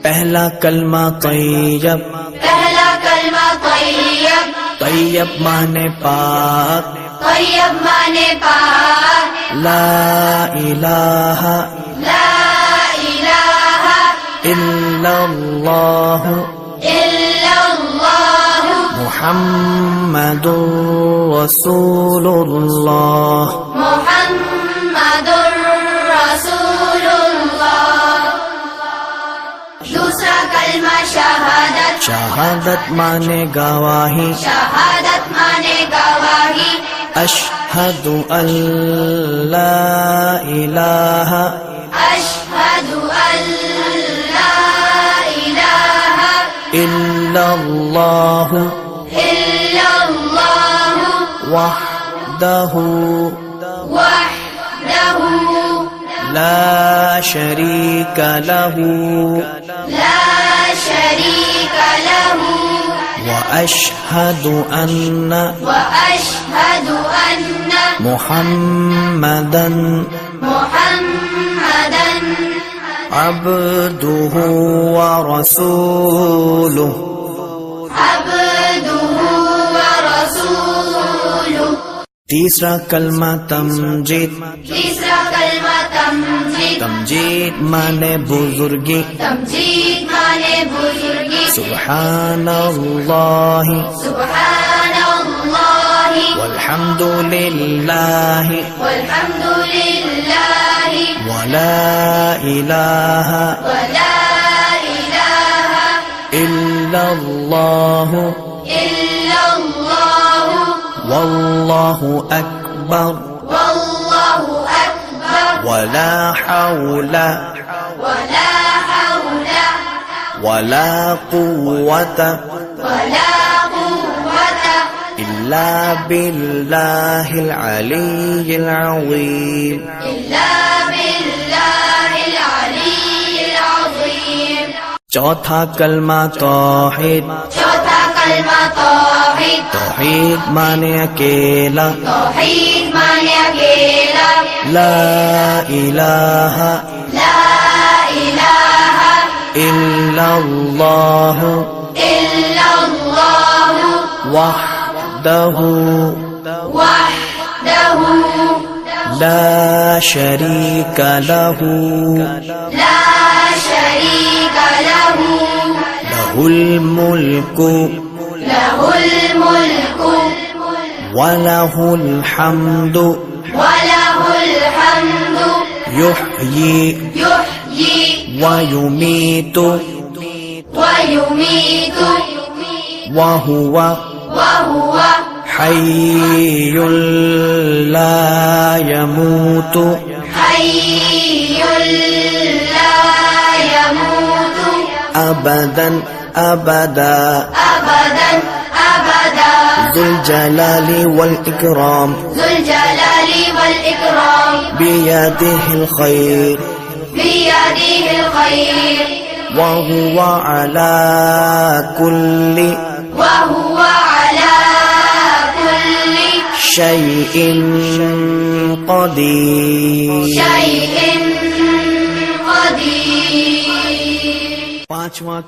پہلا کلمہ طیب، پہلا کلمہ طیب، طیب مانے پاک، طیب مانے پاک، لا الہ لا الہ الا اللہ الا اللہ محمد رسول اللہ۔ محمد رسول اللہ۔ دوسرا کلمہ شہادت، شہادت مانے گواہی، شہادت مانے گواہی، اشہد ان لا الہ اشہد ان لا الہ الا اللہ الا اللہ وحدہ وحدہ لا شریک لہ لا شریک لہ واشہد ان واشہد ان محمدا محمدا عبدہ ورسولہ۔ عبدہ ورسولہ۔ تیسرا کلمہ تمجید، تیسرا کلمہ تمجید، تمجید مانے بزرگی، تمجید مانے بزرگی، سبحان اللہ سبحان اللہ والحمد للہ والحمد للہ ولا الہ ولا الہ الا اللہ الا اللہ واللہ اکبر واللہ اکبر ولا حول ولا حول ولا قوة ولا قوة الا باللہ العلی العظیم۔ إلا بالله العلي العظيم۔ چوتھا کلمہ توحید، چوتھا کلمہ توحید، توحید مانے اکیلا، توحید مانے اکیلا، لا الہ لا الہ الا اللہ الا اللہ وحدہ وحدہ لا شریک لہ لا شریک لہ لہ الملک لہ الملک وَلَهُ الْحَمْدُ وَلَهُ الْحَمْدُ يُحْيِي يُحْيِي وَيُمِيتُ وَيُمِيتُ وَهُوَ وَهُوَ حَيٌّ لَا يَمُوتُ حَيٌّ لَا يَمُوتُ أَبَدًا أَبَدًا أَبَدًا أَبَدًا ذُو الْجَلَالِ وَالْإِكْرَامِ ذو الجلال والإكرام بِيَدِهِ الْخَيْرُ بيده الخير وَهُوَ عَلَى كُلِّ وهو على كل شَيْءٍ قَدِيرٌ۔ شيء قدير۔ پانچواں